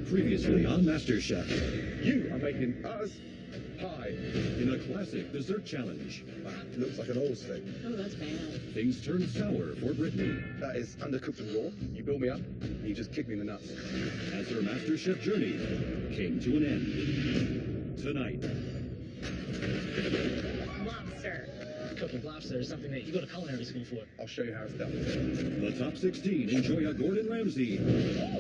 Previously on MasterChef. You are making us pie. In a classic dessert challenge. Looks like an oil steak. Oh, that's bad. Things turn sour for Brittany. That is undercooked and raw. You build me up, and you just kick me in the nuts. As her MasterChef journey came to an end. Tonight. Lobster. Cooking lobster is something that you go to culinary school for. I'll show you how it's done. The top 16 enjoy a Gordon Ramsay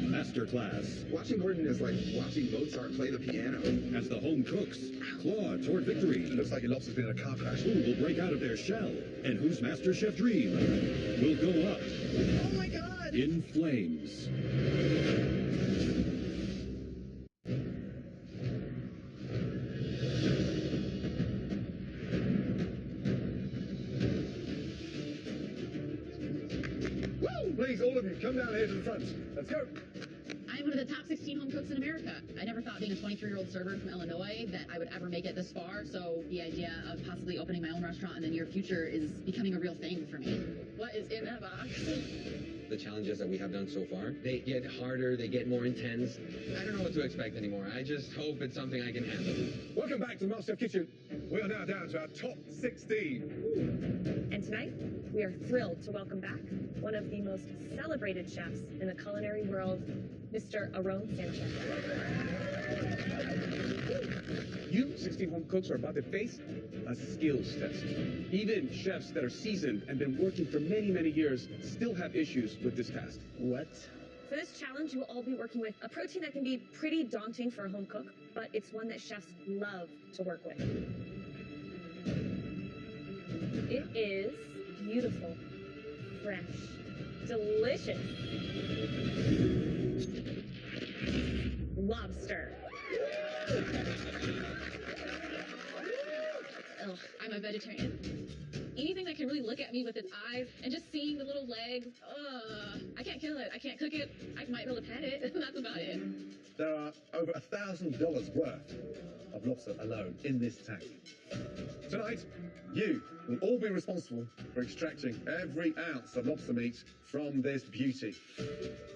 Masterclass. Watching Gordon is like watching Mozart play the piano. As the home cooks claw toward victory. Looks like your lobster's been in a car crash. Who will break out of their shell? And whose MasterChef dream will go up Oh my God! in flames? Woo! Please, all of you, come down here to the front. Let's go. I'm one of the top 16 home cooks in America. I never thought being a 23-year-old server from Illinois that I would ever make it this far, so the idea of possibly opening my own restaurant in the near future is becoming a real thing for me. What is in that box? The challenges that we have done so far, they get harder, they get more intense. I don't know what to expect anymore. I just hope it's something I can handle. Welcome back to the MasterChef Kitchen. We are now down to our top 16. And tonight, we are thrilled to welcome back one of the most celebrated chefs in the culinary world, Mr. Ramsay Sanchez. You 16 home cooks are about to face a skills test. Even chefs that are seasoned and been working for many, many years still have issues with this task. What? For this challenge, you will all be working with a protein that can be pretty daunting for a home cook, but it's one that chefs love to work with. It is beautiful, fresh, delicious. Lobster. Ugh, I'm a vegetarian. Anything that can really look at me with its eyes and just seeing the little legs, I can't kill it. I can't cook it. I might be able to pet it. That's about it. There are over $1,000 worth of lobster alone in this tank. Tonight, you will all be responsible for extracting every ounce of lobster meat from this beauty.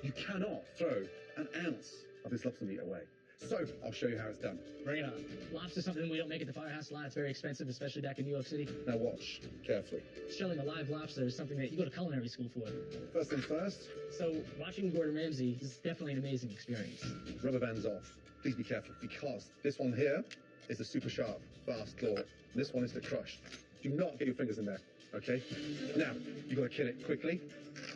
You cannot throw an ounce of this lobster meat away. So, I'll show you how it's done. Bring it on. Lobster's something we don't make at the firehouse a lot. It's very expensive, especially back in New York City. Now watch carefully. Shelling a live lobster is something that you go to culinary school for. First things first, So watching Gordon Ramsay is definitely an amazing experience. rubber bands off. Please be careful because this one here is the super sharp, fast claw. This one is the crushed. Do not get your fingers in there, okay? Now, you've got to kill it quickly.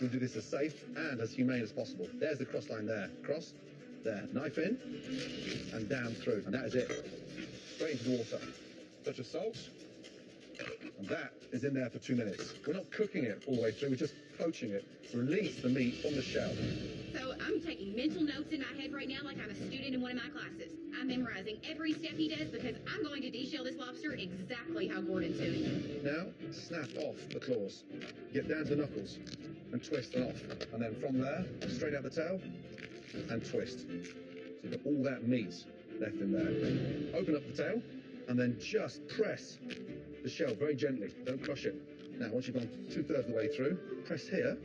We'll do this as safe and as humane as possible. There's the cross line there. Cross, there. Knife in and down through. And that is it. Straight into the water. Touch of salt. And that is in there for 2 minutes. We're not cooking it all the way through. We're just poaching it to release the meat from the shell. So I'm taking mental notes in my head right now like I'm a student in one of my classes. I'm memorizing every step he does because I'm going to deshell this lobster exactly how Gordon's doing it. Now, snap off the claws. Get down to the knuckles and twist them off. And then from there, straight out the tail and twist. So you've got all that meat left in there. Open up the tail and then just press the shell very gently. Don't crush it. Now, once you've gone 2/3 of the way through, press here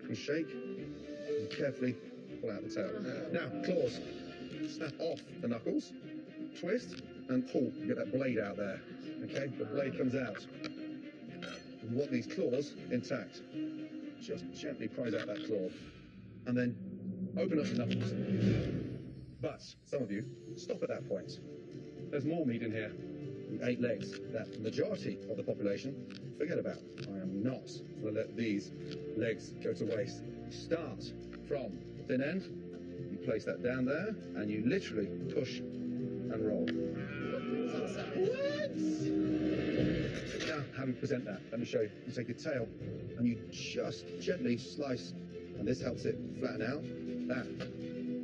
and shake and carefully pull out the tail. Now, claws. Snap off the knuckles, twist and pull. You get that blade out there. Okay, the blade comes out. We want these claws intact. Just gently prise out that claw and then open up the knuckles. But some of you stop at that point. There's more meat in here. The 8 legs that the majority of the population forget about. I am not going to let these legs go to waste. Start from the thin end. You place that down there and you literally push and roll. What? Now, how do you present that? Let me show you. You take your tail and you just gently slice, and this helps it flatten out. That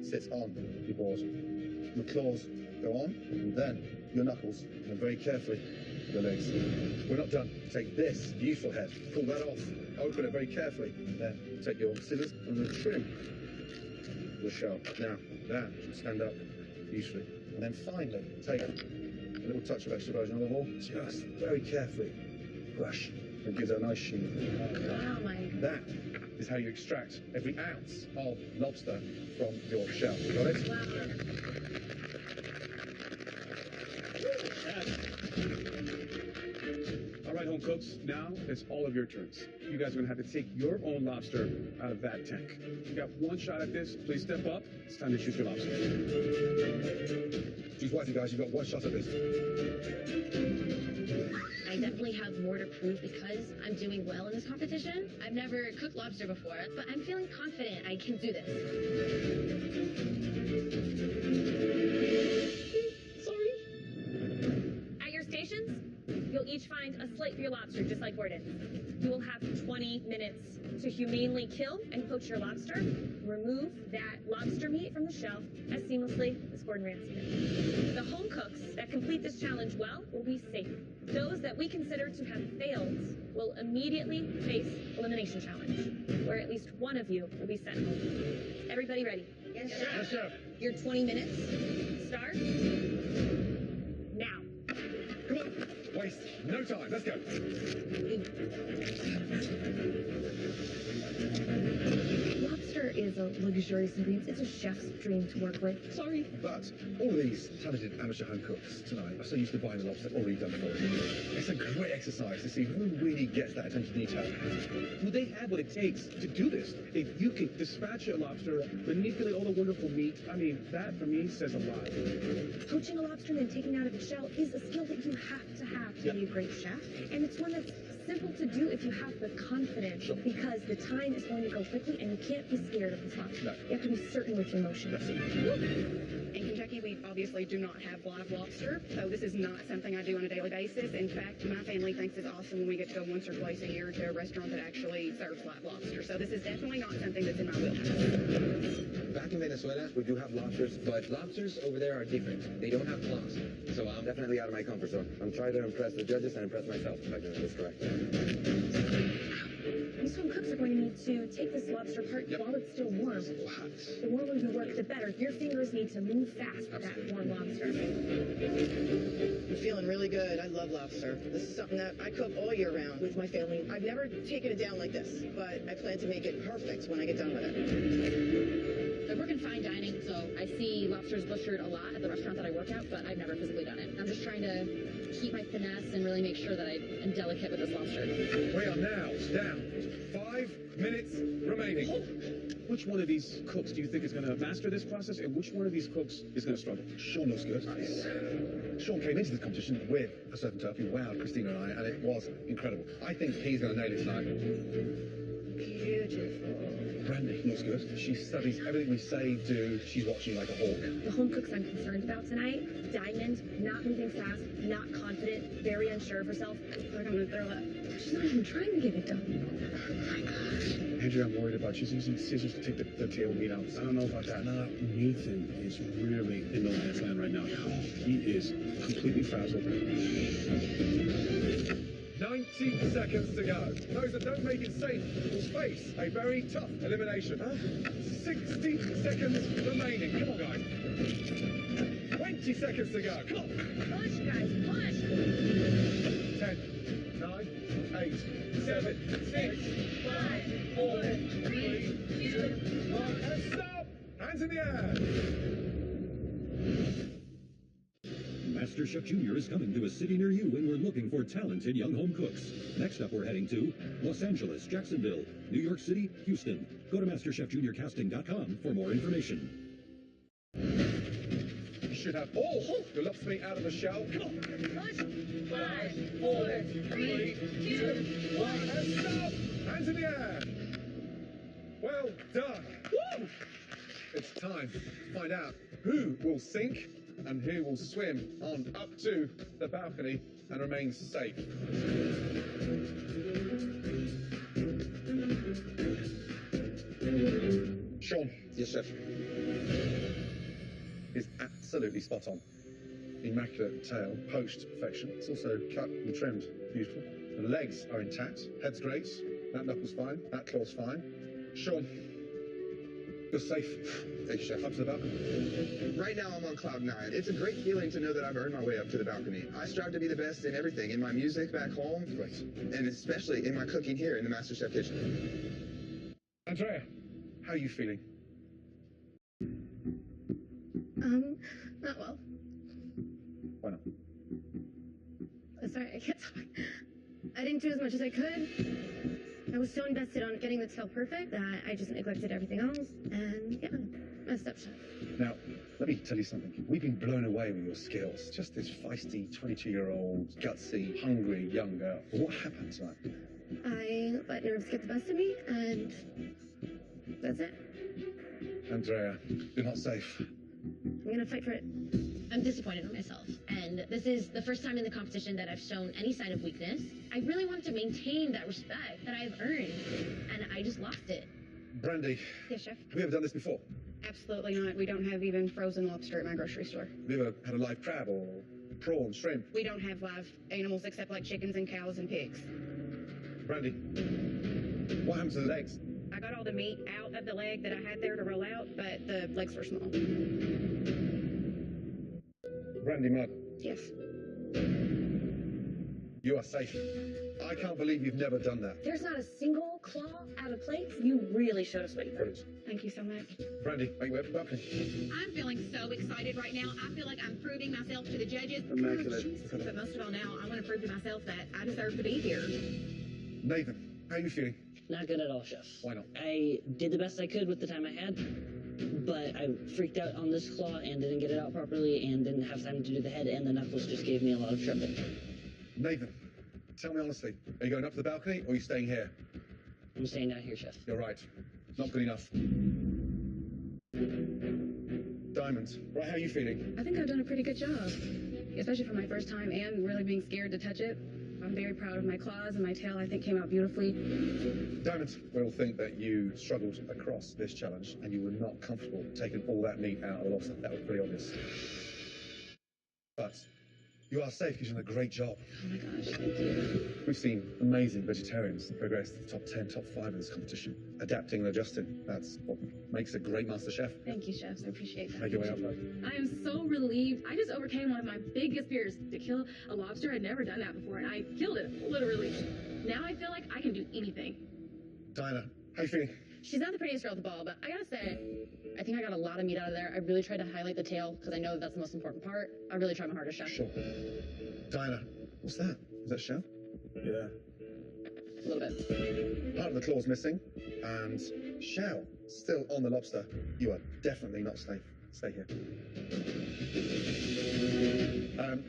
sits on your board. The claws go on, and then your knuckles, and then very carefully the legs. We're not done. Take this beautiful head, pull that off, open it very carefully, and then take your scissors and then trim the shell. Now, that should stand up beautifully. And then finally, take a little touch of extra virgin olive oil, just very carefully brush, and gives it a nice sheen. Oh my. That is how you extract every ounce of lobster from your shell. Got it? All right, home cooks, now it's all of your turns. You guys are gonna have to take your own lobster out of that tank. You got one shot at this. Please step up. It's time to shoot your lobster. Choose wisely, guys. You've got one shot at this. I definitely have more to prove because I'm doing well in this competition. I've never cooked lobster before, but I'm feeling confident I can do this. Sorry. At your stations, you'll each find a slate for your lobster, just like Gordon. You will have 20 minutes to humanely kill and poach your lobster. Remove that lobster meat from the shell as seamlessly as Gordon Ramsay did. The home cooks that complete this challenge well will be safe. Those that we consider to have failed will immediately face elimination challenge, where at least one of you will be sent home. Everybody ready? Yes, Yes, chef. chef. Your 20 minutes Start now. Come on. Waste no time. Let's go. Lobster is a luxurious ingredient. It's a chef's dream to work with. Sorry. But all of these talented amateur home cooks tonight are so used to buying the lobster already done for them. It's a great exercise to see who really gets that attention to detail. Do they have what it takes to do this? If you can dispatch a lobster, manipulate all the wonderful meat, I mean, that for me says a lot. Poaching a lobster and then taking it out of its shell is a skill that you have to be a great chef. And it's one that's simple to do if you have the confidence, because the time is going to go quickly and you can't be scared of this lobster. No. You have to be certain with your motions. In Kentucky, we obviously do not have live lobster, so this is not something I do on a daily basis. In fact, my family thinks it's awesome when we get to go once or twice a year to a restaurant that actually serves live lobster. So this is definitely not something that's in my wheelhouse. Back in Venezuela, we do have lobsters, but lobsters over there are different. They don't have claws. So I'm definitely out of my comfort zone. I'm trying to impress the judges and impress myself, if I can get this correct. These home cooks are going to need to take this lobster apart while it's still warm. The warmer you work, the better. Your fingers need to move fast with that warm lobster. I'm feeling really good. I love lobster. This is something that I cook all year round with my family. I've never taken it down like this, but I plan to make it perfect when I get done with it. I work in fine dining, so I see lobsters butchered a lot at the restaurant that I work at, but I've never physically done it. I'm just trying to keep my finesse and really make sure that I am delicate with this lobster. We are now down to 5 minutes remaining. Which one of these cooks do you think is going to master this process, and which one of these cooks is going to struggle? Sean looks good. Sean came into this competition with a certain turf. He wowed Christina and I, and it was incredible. I think he's going to nail it tonight. Beautiful. Brandy looks good. She studies everything we say, do. She's watching like a hawk. The home cooks I'm concerned about tonight, Diamond, not moving fast, not confident, very unsure of herself. Like I'm gonna throw up. She's not even trying to get it done. Andrea, I'm worried about. She's using scissors to take the tail meat out. I don't know about that. No, Nathan is really in no man's land right now. He is completely frazzled. 90 seconds to go. Those that don't make it safe will face a very tough elimination. 60 seconds remaining. Come on, guys. 20 seconds to go. Come on. Push, guys, push! 10, 9, 8, 7, 6, 5, 4, 3, 2, 1, and stop! Hands in the air! MasterChef Junior is coming to a city near you, and we're looking for talented young home cooks. Next up, we're heading to Los Angeles, Jacksonville, New York City, Houston. Go to MasterChefJuniorCasting.com for more information. You should have all your lobster meat out of the shell. Come on. Push! 5, 4, 3, 2, 1, and stop! Hands in the air! Well done! Woo! It's time to find out who will sink and who will swim on up to the balcony and remain safe. Sean. Yes, chef. Is absolutely spot on. Immaculate tail, poached to perfection. It's also cut and trimmed. Beautiful. The legs are intact. Head's great. That knuckle's fine. That claw's fine. Sean, you're safe. Thank you, chef. Up to the balcony. Right now, I'm on cloud 9. It's a great feeling to know that I've earned my way up to the balcony. I strive to be the best in everything, in my music back home, Great. and especially in my cooking here in the MasterChef kitchen. Andrea, how are you feeling? Not well. Why not? Sorry, I can't talk. I didn't do as much as I could. I was so invested on getting the tail perfect that I just neglected everything else, and yeah, messed up, chef. Now, let me tell you something. We've been blown away with your skills. Just this feisty 22-year-old, gutsy, hungry young girl. What happened tonight? I let nerves get the best of me, and that's it. Andrea, you're not safe. I'm gonna fight for it. I'm disappointed in myself, and this is the first time in the competition that I've shown any sign of weakness. I really wanted to maintain that respect that I've earned, and I just lost it. Brandy. Yes, chef. Have you ever done this before? Absolutely not. We don't have even frozen lobster at my grocery store. Have you ever had a live crab or prawn, shrimp? We don't have live animals except like chickens and cows and pigs. Brandy, what happened to the legs? I got all the meat out of the leg that I had there to roll out, but the legs were small. Brandy Mudd, Yes. you are safe. I can't believe you've never done that. There's not a single claw out of plate. You really showed us what you've got. Thank you so much. Brandy, make way up the balcony. I'm feeling so excited right now. I feel like I'm proving myself to the judges. Immaculate. But most of all now, I want to prove to myself that I deserve to be here. Nathan, how are you feeling? Not good at all, chef. Why not? I did the best I could with the time I had, but I freaked out on this claw and didn't get it out properly and didn't have time to do the head, and the knuckles just gave me a lot of trouble. Nathan, tell me honestly, are you going up to the balcony or are you staying here? I'm staying down here, chef. You're right. Not good enough. Diamond, right, how are you feeling? I think I've done a pretty good job, especially for my first time and really being scared to touch it. I'm very proud of my claws and my tail. I think came out beautifully. Diamond, we all think that you struggled across this challenge and you were not comfortable taking all that meat out of the lobster. That was pretty obvious. But you are safe because you're doing a great job. Oh my gosh, thank you. We've seen amazing vegetarians progress to the top 10, top 5 in this competition. Adapting and adjusting. That's what makes a great MasterChef. Thank you, chefs. I appreciate that. Make your way up, though. I am so relieved. I just overcame one of my biggest fears, to kill a lobster. I'd never done that before, and I killed it, literally. Now I feel like I can do anything. Diana, how you feeling? She's not the prettiest girl at the ball, but I gotta say, I think I got a lot of meat out of there. I really tried to highlight the tail, because I know that's the most important part. I really tried my hardest, chef. Sure. Diana, what's that? Is that shell? Yeah. A little bit. Part of the claw's missing, and shell still on the lobster. You are definitely not safe. Stay here.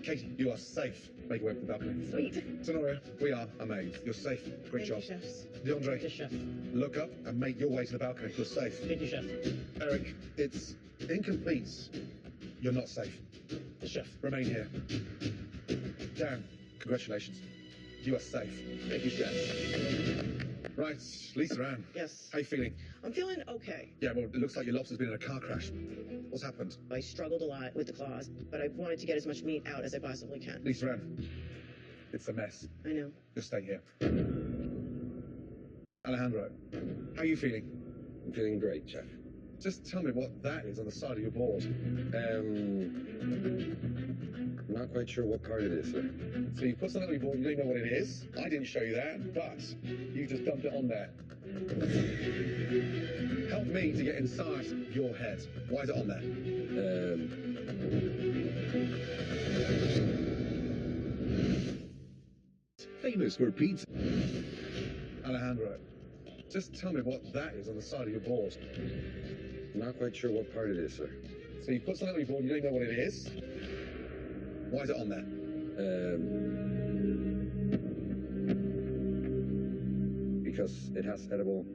Katie, you are safe. Make your way up to the balcony. Sweet. Tenoria, we are amazed. You're safe. Great job. Thank you, chefs. DeAndre, Yes, chef. look up and make your way to the balcony. You're safe. Thank you, chef. Eric, it's incomplete. You're not safe. Yes, chef. Remain here. Dan, congratulations. You are safe. Thank you, chef. Right, Lisa Ann. Yes. How you feeling? I'm feeling okay. Yeah, well, it looks like your lobster's been in a car crash. What's happened? I struggled a lot with the claws, but I wanted to get as much meat out as I possibly can. Lisa Ann, it's a mess. I know. Just stay here. Alejandro, how are you feeling? I'm feeling great, chef. Just tell me what that is on the side of your board. I'm not quite sure what part it is, sir. So you put something on your board, you don't know what it is. I didn't show you that, but you just dumped it on there. Help me to get inside your head. Why is it on there? Famous for pizza. Alejandro, just tell me what that is on the side of your board. I'm not quite sure what part it is, sir. So you put something on your board, you don't know what it is. Why is it on there? Because it has edible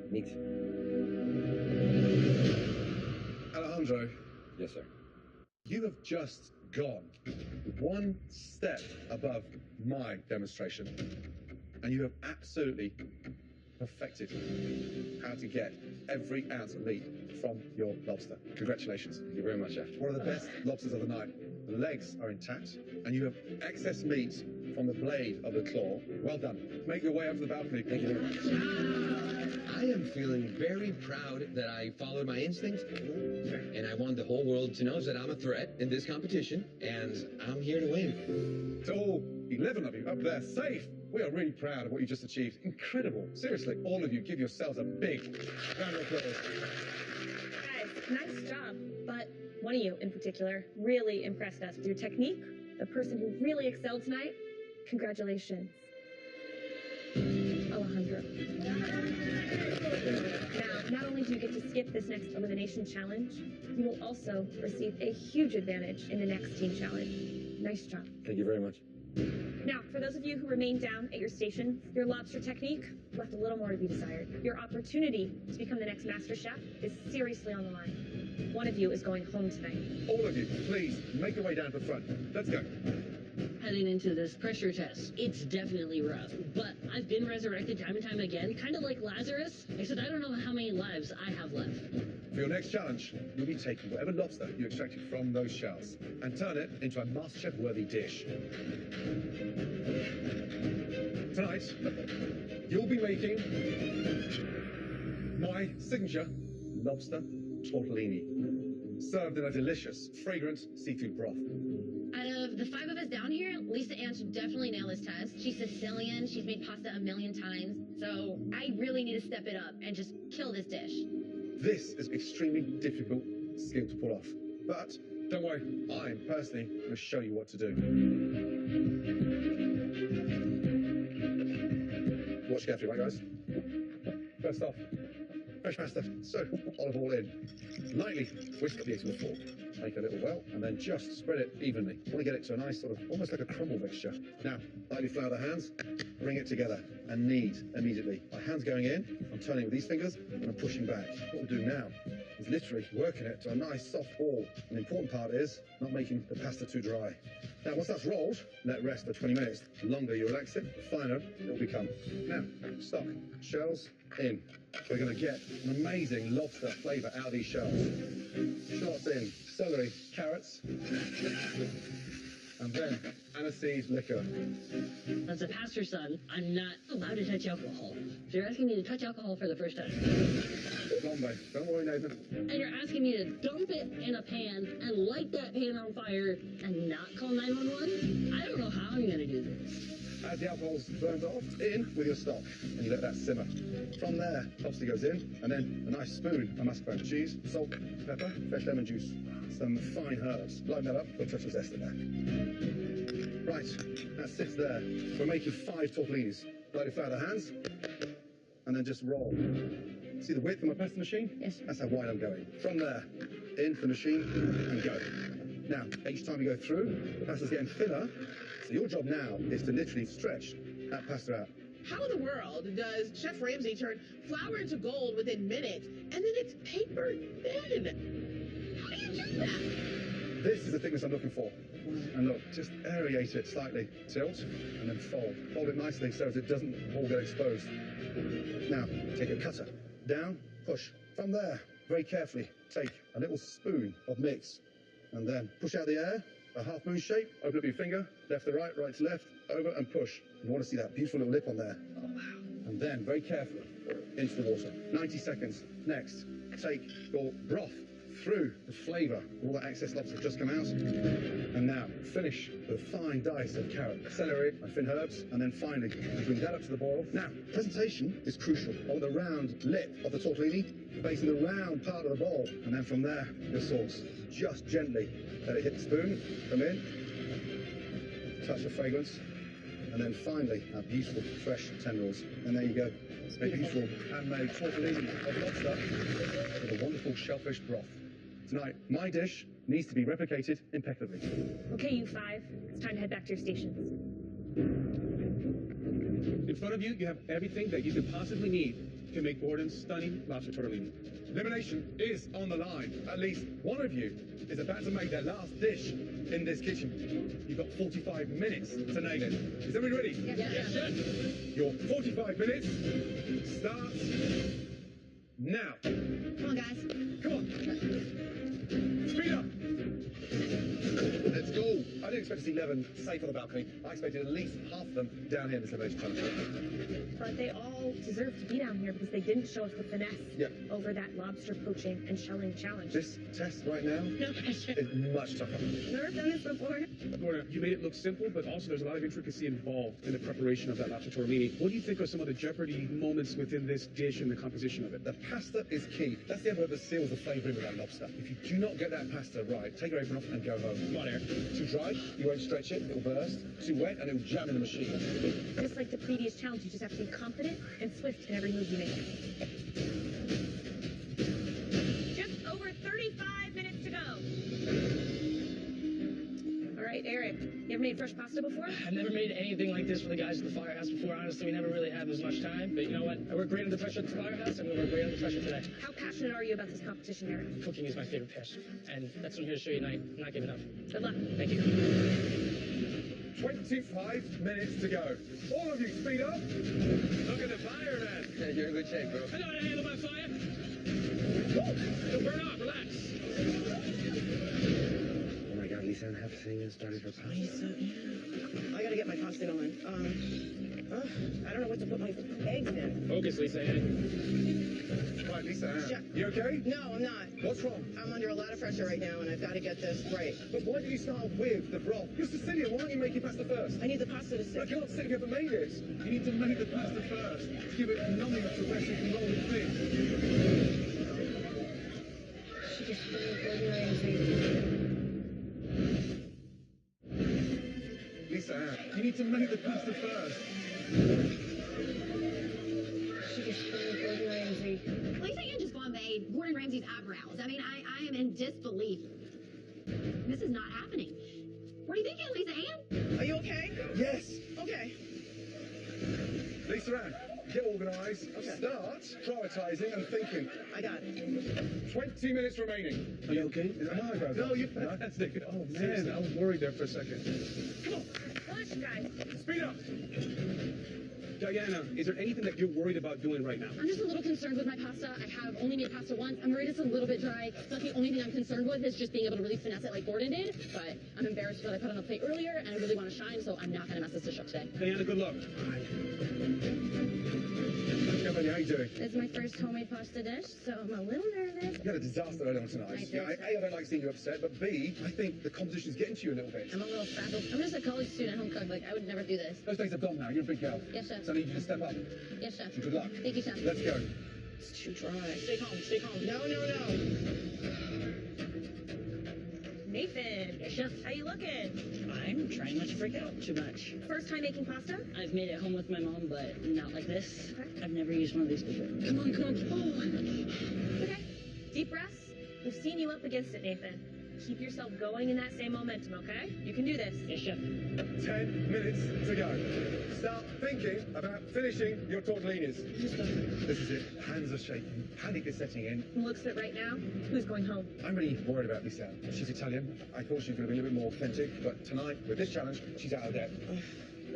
meat. Alejandro, Yes, sir. you have just gone one step above my demonstration, and you have absolutely perfected how to get every ounce of meat from your lobster. Congratulations. Thank you very much, chef. One of the best lobsters of the night. The legs are intact, and you have excess meat from the blade of the claw. Well done. Make your way up to the balcony. Thank you very much. I am feeling very proud that I followed my instincts, and I want the whole world to know that I'm a threat in this competition, and I'm here to win. To all 11 of you up there, safe. we are really proud of what you just achieved. Incredible. Seriously, all of you, give yourselves a big round of applause. Guys, nice job. But one of you in particular really impressed us with your technique. The person who really excelled tonight, congratulations, Alejandro. Now, not only do you get to skip this next elimination challenge, you will also receive a huge advantage in the next team challenge. Nice job. Thank you very much. Now, for those of you who remain down at your stations, your lobster technique left a little more to be desired. Your opportunity to become the next MasterChef is seriously on the line. One of you is going home tonight. All of you, please, make your way down to the front. Let's go. Heading into this pressure test, it's definitely rough, but I've been resurrected time and time again, kind of like Lazarus, except I don't know how many lives I have left. For your next challenge, you'll be taking whatever lobster you extracted from those shells and turn it into a MasterChef-worthy dish. Tonight, you'll be making my signature lobster tortellini, served in a delicious, fragrant seafood broth. Out of the 5 of us down here, Lisa Ann should definitely nail this test. She's Sicilian, she's made pasta a million times, so I really need to step it up and just kill this dish. This is extremely difficult skill to pull off, but don't worry, I'm personally going to show you what to do. Watch carefully, right guys? First off, fresh pasta, so olive oil in. Lightly whisk the eggs with a fork. Make a little well, and then just spread it evenly. I want to get it to a nice sort of, almost like a crumble mixture. Now, lightly flour the hands, bring it together, and knead immediately. My hands going in, I'm turning with these fingers, and I'm pushing back. What we'll do now is literally working it to a nice soft ball. And the important part is not making the pasta too dry. Now, once that's rolled, let it rest for 20 minutes. The longer you relax it, the finer it will become. Now, stock, shells in. We're going to get an amazing lobster flavour out of these shells. Shallots in, celery, carrots, and then aniseed liquor. As a pastor's son, I'm not allowed to touch alcohol. So you're asking me to touch alcohol for the first time. Flambe. Don't worry, Nathan. And you're asking me to dump it in a pan and light that pan on fire and not call 911? I don't know how I'm going to do this. As the alcohol's burned off, in with your stock, and you let that simmer. From there, lobster goes in, and then a nice spoon of mascarpone cheese, salt, pepper, fresh lemon juice, some fine herbs. Lighten that up, put a touch of zest in there. Right, that sits there. We're making 5 tortellinis. Lightly flour the hands, and then just roll. See the width of my pasta machine? Yes. That's how wide I'm going. From there, into the machine, and go. Now, each time you go through, the pasta's getting thinner, so your job now is to literally stretch that pasta out. How in the world does Chef Ramsay turn flour into gold within minutes, and then it's paper thin? How do you do that? This is the thickness I'm looking for. And look, just aerate it slightly. Tilt, and then fold. Fold it nicely so that it doesn't all get exposed. Now, take a cutter. Down, push. From there, very carefully, take a little spoon of mix. And then push out the air, a half moon shape, open up your finger, left to right, right to left, over and push. You want to see that beautiful little lip on there. Oh, wow. And then, very carefully, into the water. 90 seconds. Next, take your broth through the flavour. All that excess lobster just come out. And now, finish with a fine dice of carrot, celery, and thin herbs. And then finally, you bring that up to the boil. Now, presentation is crucial. On the round lip of the tortellini, facing the round part of the bowl. And then from there, your sauce. Just gently let it hit the spoon, come in, touch the fragrance, and then finally, our beautiful fresh tendrils. And there you go. It's a beautiful handmade tortellini of lobster with a wonderful shellfish broth. Tonight, my dish needs to be replicated impeccably. Okay, you 5, it's time to head back to your stations. In front of you, you have everything that you could possibly need to make Gordon's stunning lobster tortellini. Elimination is on the line. At least one of you is about to make their last dish in this kitchen. You've got 45 minutes to nail it. Is everybody ready? Yes. Your 45 minutes starts now. Come on, guys. Come on. Speed up. Let's go. didn't expect to see 11 safe on the balcony. I expected at least half of them down here in this elevation challenge. But they all deserve to be down here because they didn't show us the finesse over that lobster poaching and shelling challenge. This test right now is much tougher. Never done this before. Gordon, you made it look simple, but also there's a lot of intricacy involved in the preparation of that lobster tortellini. What do you think are some of the jeopardy moments within this dish and the composition of it? The pasta is key. That's the envelope that seals the flavour in with that lobster. If you do not get that pasta right, take your apron off and go home. Come on, Eric. Too dry, you won't stretch it, it'll burst. Too wet, and it'll jam in the machine. Just like the previous challenge, you just have to be confident and swift in every move you make. Just over 35 minutes to go. All right, Eric, you ever made fresh pasta before? I've never made anything like this for the guys at the firehouse before. Honestly, we never really have as much time. But you know what? I work great under pressure at the firehouse. I'm going to work great under pressure today. How passionate are you about this competition, Eric? Cooking is my favorite passion. And that's what I'm here to show you tonight. I'm not giving up. Good luck. Thank you. 25 minutes to go. All of you, speed up. Look at the fire, man. You're in good shape, bro. I know how to handle my fire. Don't burn off. Relax. Oh my God, Lisa, half singing started for pasta. Lisa, I gotta get my pasta going. I don't know what to put my eggs in. Focus, Lisa. Right, Lisa, you okay? No, I'm not. What's wrong? I'm under a lot of pressure right now, and I've got to get this right. But why did you start with the broth? You're Sicilian, why don't you make your pasta first? I need the pasta to sit. Look, you're not sitting, you haven't made it. You need to make the pasta first. To give it numbing to rest it and roll it thick. She just Gordon Ramsay. Lisa, you need to make the pasta first. She just Gordon Ramsay. Lisa Ann just flambéed Gordon Ramsay's eyebrows. I mean, I am in disbelief. This is not happening. What are you thinking, Lisa Ann? Are you okay? Yes. Okay. Lisa Ann, get organised. Okay. Start prioritising and thinking. I got it. 20 minutes remaining. Are you okay? Is that my eyebrows? No, you're fantastic. Oh, man, I was worried there for a second. Come on. Push, guys. Speed up. Diana, is there anything that you're worried about doing right now? I'm just a little concerned with my pasta. I have only made pasta once. I'm worried it's a little bit dry. So the only thing I'm concerned with is just being able to really finesse it like Gordon did. But I'm embarrassed that I put on a plate earlier, and I really want to shine, so I'm not going to mess this dish up today. Diana, good luck. How are you doing? It's my first homemade pasta dish, so I'm a little nervous. You had a disaster earlier on tonight. A, I don't like seeing you upset, but B, I think the competition's getting to you a little bit. I'm a little frazzled. I'm just a college student home cook. Like, I would never do this. Those days are gone now. You're a big girl. Yes, chef. So I need you to step up. Yes, chef. Good luck. Thank you, chef. Let's go. It's too dry. Stay calm. Stay calm. No. Nathan. Yes, chef. How you looking? I'm trying not to freak out too much. First time making pasta? I've made it home with my mom, but not like this. Okay. I've never used one of these before. Come on. Oh. Okay. Deep breaths. We've seen you up against it, Nathan. Keep yourself going in that same momentum, okay? You can do this. Yes, chef. 10 minutes to go. Start thinking about finishing your tortellinis. This is it. Hands are shaking. Panic is setting in. Looks at right now. Who's going home? I'm really worried about Lisa. She's Italian. I thought she was going to be a little bit more authentic, but tonight, with this challenge, she's out of depth.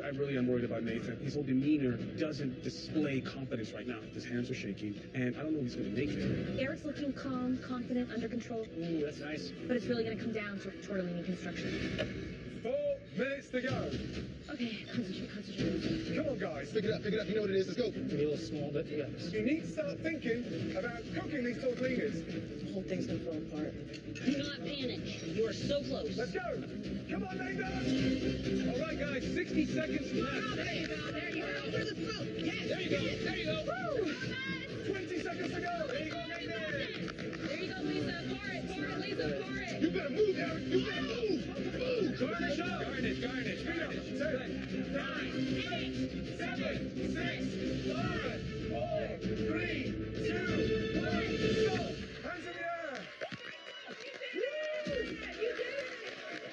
I really am worried about Nathan. His whole demeanor doesn't display confidence right now. His hands are shaking, and I don't know if he's going to make it. Eric's looking calm, confident, under control. Ooh, that's nice. But it's really going to come down to tortellini construction. 4 minutes to go. Okay, concentrate. Come on, guys. Pick it up. You know what it is. Let's go. Maybe a little small, but you got this. You need to start thinking about cooking these tortellinis. The whole thing's gonna fall apart. Do not panic. You are so close. Let's go. Come on, Nathan. All right, guys, 60 seconds left. There you go. There you go. Over the spoon. Yes. There you go. There you go. Woo! 20 seconds to go. There you go, Nathan. There you go, Lisa. Pour it, Lisa, pour it. You better move, Eric. You better move. Garnish up. Garnish. 10, 9, 8, 7, 6, 5, 4, 3, 2, 1, go. Hands in the air.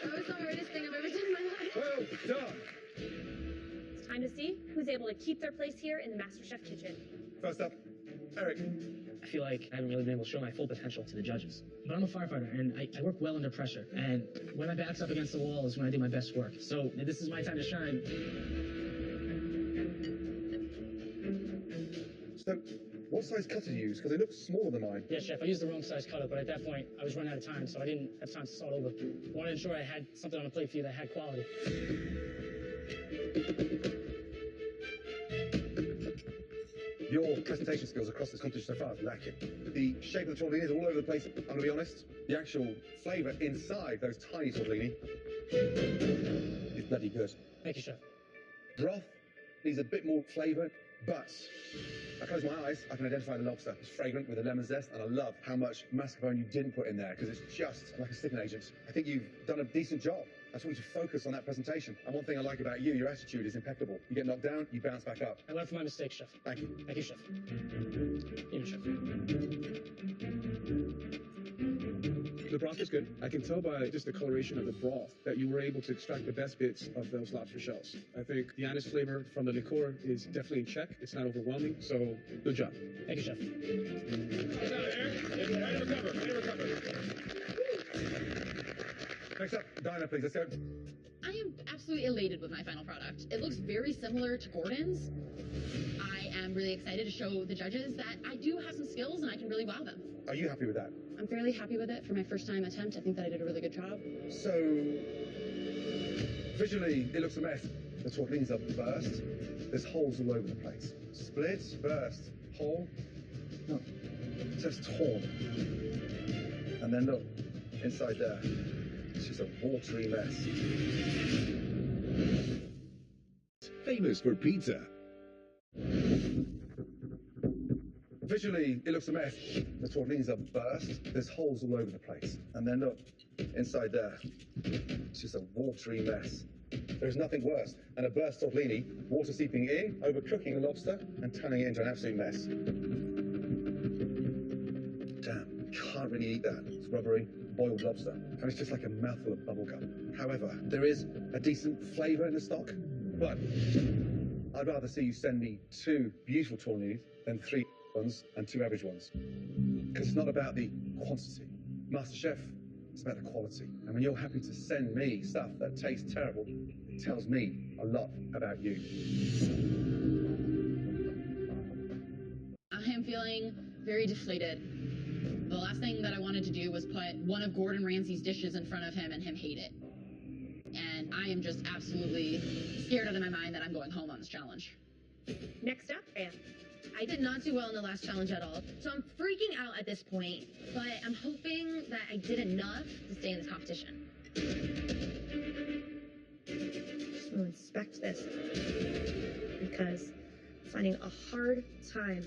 That was the hardest thing I've ever done in my life. Well done. It's time to see who's able to keep their place here in the MasterChef kitchen. First up, Eric. I feel like I haven't really been able to show my full potential to the judges. But I'm a firefighter, and I work well under pressure. And when my back's up against the wall is when I do my best work. So this is my time to shine. So, What size cutter do you use? Because it looks smaller than mine. Yeah, Chef, I used the wrong size cutter, but at that point, I was running out of time, so I didn't have time to start over. I wanted to ensure I had something on the plate for you that had quality. Your presentation skills across this competition so far is lacking. The shape of the tortellini is all over the place, I'm going to be honest. The actual flavour inside those tiny tortellini is bloody good. Thank you, Chef. Broth needs a bit more flavour, but I close my eyes, I can identify the lobster. It's fragrant with a lemon zest, and I love how much mascarpone you didn't put in there, because it's just like a sticking agent. I think you've done a decent job. I just want you to focus on that presentation. And one thing I like about you, your attitude is impeccable. You get knocked down, you bounce back up. I learned from my mistakes, Chef. Thank you. Thank you, Chef. Even, Chef. The broth is good. I can tell by just the coloration of the broth that you were able to extract the best bits of those lobster shells. I think the anise flavor from the liqueur is definitely in check. It's not overwhelming, so good job. Thank you, Chef. Next up, Dinah, please, let's go. I am absolutely elated with my final product. It looks very similar to Gordon's. I am really excited to show the judges that I do have some skills and I can really wow them. Are you happy with that? I'm fairly happy with it for my first time attempt. I think that I did a really good job. So, visually, it looks a mess. The tortellinis are burst. There's holes all over the place. Split, burst, hole. No, just torn. And then look, inside there, it's just a watery mess. Famous for pizza. Visually, it looks a mess. The tortellinis are burst. There's holes all over the place. And then look, inside there, it's just a watery mess. There's nothing worse than a burst tortellini, water seeping in, overcooking the lobster, and turning it into an absolute mess. Damn, can't really eat that. It's rubbery, boiled lobster, and it's just like a mouthful of bubblegum. However, there is a decent flavour in the stock, but I'd rather see you send me 2 beautiful tortellinis than 3 ones and 2 average ones. Because it's not about the quantity. MasterChef, it's about the quality. And when you're happy to send me stuff that tastes terrible, it tells me a lot about you. I am feeling very deflated. The last thing that I wanted to do was put one of Gordon Ramsay's dishes in front of him and him hate it. And I am just absolutely scared out of my mind that I'm going home on this challenge. Next up, Anne. I did not do well in the last challenge at all, so I'm freaking out at this point, but I'm hoping that I did enough to stay in this competition. Just want to inspect this because I'm finding a hard time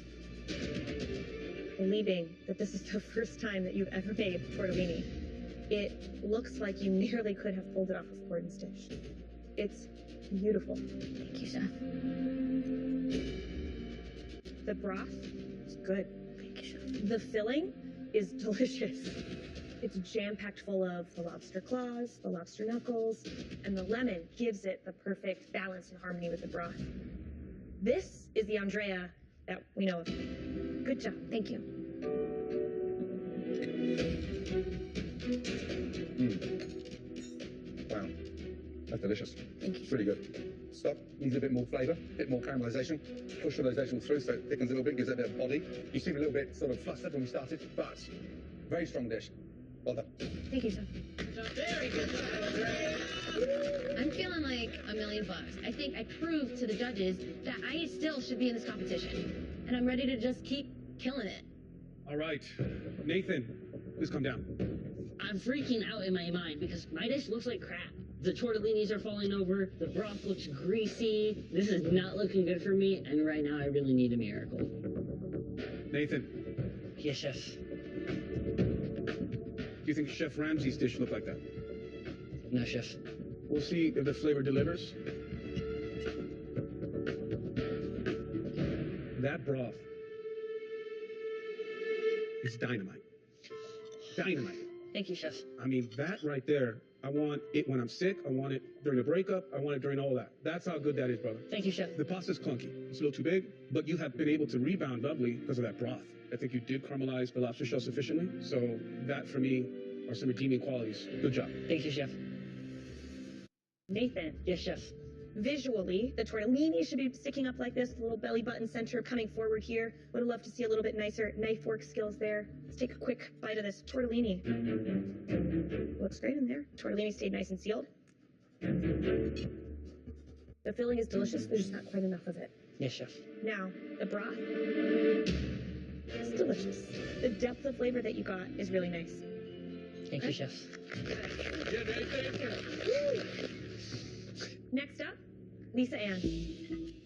believing that this is the first time that you've ever made tortellini. It looks like you nearly could have pulled it off of Gordon's dish. It's beautiful. Thank you, Chef. The broth is good. Thank you, Chef. The filling is delicious. It's jam-packed full of the lobster claws, the lobster knuckles, and the lemon gives it the perfect balance and harmony with the broth. This is the Andrea that we know of. Good job. Thank you. Wow, that's delicious. Thank you. It's really good. Stock needs a bit more flavour, a bit more caramelisation. Push the vegetable through so it thickens a little bit, gives it a bit of body. You seem a little bit sort of flustered when we started, but very strong dish. Well done. Thank you, Chef. Very good job, Andrea. I'm feeling like $1,000,000. I think I proved to the judges that I still should be in this competition. And I'm ready to just keep killing it. All right. Nathan, please come down. I'm freaking out in my mind because my dish looks like crap. The tortellinis are falling over, the broth looks greasy. This is not looking good for me, and right now I really need a miracle. Nathan, Yes, Chef. do you think Chef Ramsay's dish looked like that? No, Chef. We'll see if the flavor delivers. That broth is dynamite. Dynamite. Thank you, Chef. I mean, that right there, I want it when I'm sick. I want it during a breakup. I want it during all that. That's how good that is, brother. Thank you, Chef. The pasta's clunky. It's a little too big, but you have been able to rebound lovely because of that broth. I think you did caramelize the lobster shell sufficiently. So that, for me, are some redeeming qualities. Good job. Thank you, Chef. Nathan, Yes, Chef. Visually, the tortellini should be sticking up like this, the little belly button center coming forward here. Would have loved to see a little bit nicer knife work skills there. Let's take a quick bite of this tortellini. Looks great in there. Tortellini stayed nice and sealed. The filling is delicious, there's just not quite enough of it. Yes, chef. Now, the broth. It's delicious. The depth of flavor that you got is really nice. Thank you, chef. Next up, Lisa Ann.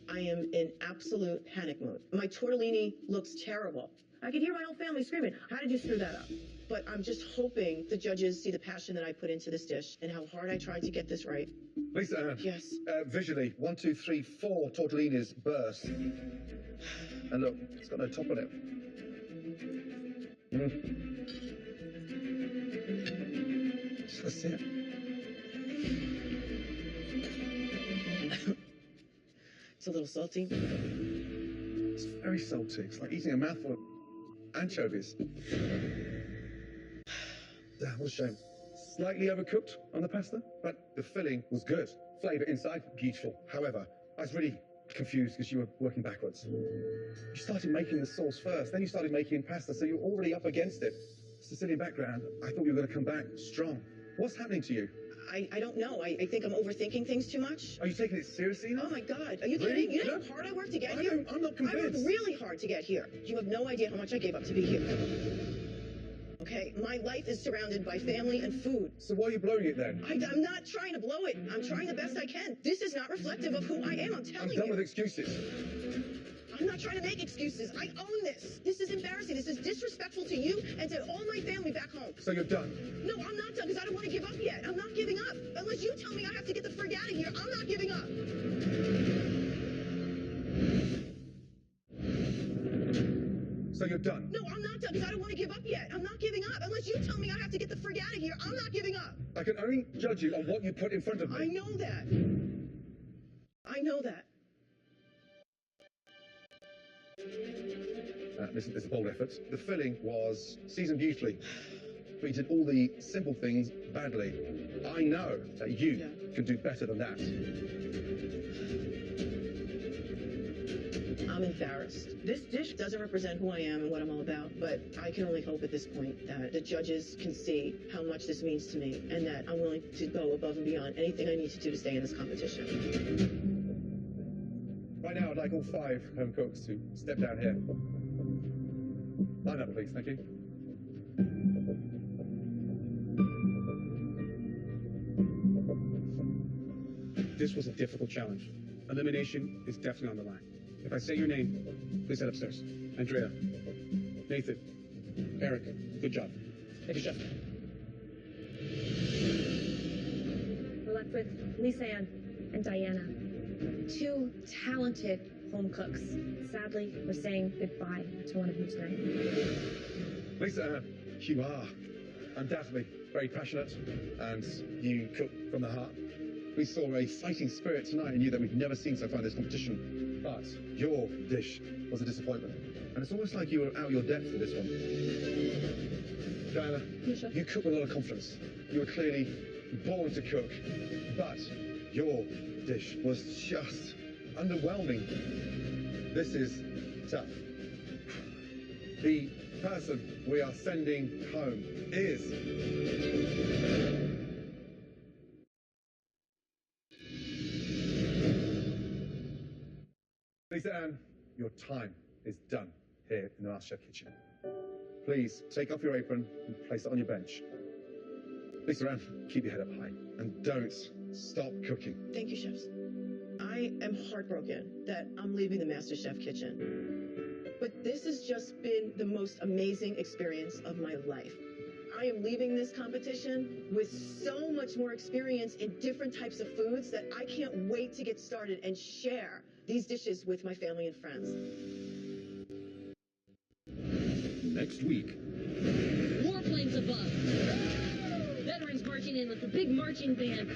I am in absolute panic mode. My tortellini looks terrible. I could hear my whole family screaming, how did you screw that up? But I'm just hoping the judges see the passion that I put into this dish and how hard I tried to get this right. Lisa Ann. Yes. Visually, 1, 2, 3, 4 tortellinis burst. And look, it's got no top on it. Just let's see it. It's a little salty. It's very salty. It's like eating a mouthful of anchovies. Damn, what a shame. Slightly overcooked on the pasta, but the filling was good. Flavour inside, beautiful. However, I was really confused because you were working backwards. You started making the sauce first, then you started making pasta, so you're already up against it. Sicilian background, I thought you were going to come back strong. What's happening to you? I don't know. I think I'm overthinking things too much. Are you taking it seriously now? Oh my God. Are you Really? kidding? You know how hard I worked to get I here? don't- I'm not I convinced. worked really hard to get here. You have no idea how much I gave up to be here. Okay, my life is surrounded by family and food. So why are you blowing it then? I'm not trying to blow it. I'm trying the best I can. This is not reflective of who I am. I'm telling I'm done you. with excuses. I'm not trying to make excuses. I own this. This is embarrassing. This is disrespectful to you and to all my family back home. So you're done? No, I'm not done because I don't want to give up yet. I'm not giving up. Unless you tell me I have to get the frig out of here, I'm not giving up. So you're done? No, I'm not done because I don't want to give up yet. I'm not giving up. Unless you tell me I have to get the frig out of here, I'm not giving up. I can only judge you on what you put in front of me. I know that. I know that. Listen, it's a bold effort. The filling was seasoned beautifully, but you did all the simple things badly. I know that you can do better than that. I'm embarrassed. This dish doesn't represent who I am and what I'm all about, but I can only hope at this point that the judges can see how much this means to me and that I'm willing to go above and beyond anything I need to do to stay in this competition. Right now, I'd like all 5 home cooks to step down here. Line up, please. Thank you. This was a difficult challenge. Elimination is definitely on the line. If I say your name, please head upstairs. Andrea, Nathan, Eric, good job. Thank you, chef. We're left with Lisa Ann and Diana. 2 talented home cooks. Sadly, we're saying goodbye to one of you tonight. Lisa, you are undoubtedly very passionate and you cook from the heart. We saw a fighting spirit tonight in you that we've never seen so far in this competition. But your dish was a disappointment. And it's almost like you were out of your depth for this one. Diana, you cook with a lot of confidence. You were clearly born to cook. But your dish was just underwhelming. This is tough. The person we are sending home is... Lisa Ann, your time is done here in the MasterChef kitchen. Please take off your apron and place it on your bench. Lisa Ann, keep your head up high and don't stop cooking. Thank you, chefs. I am heartbroken that I'm leaving the MasterChef kitchen. But this has just been the most amazing experience of my life. I am leaving this competition with so much more experience in different types of foods that I can't wait to get started and share these dishes with my family and friends. Next week. Warplanes above. Veterans marching in with the big marching band.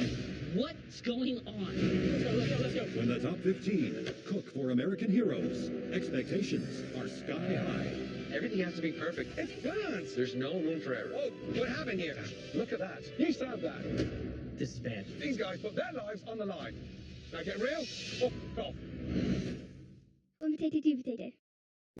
What's going on? Let's go, let's go, let's go. When the top 15 cook for American heroes, expectations are sky high. Everything has to be perfect. It's burnt! There's no room for error. Oh, what happened here? Look at that. You served that. This is bad. These guys put their lives on the line. Now get real or f off. One potato, two potato.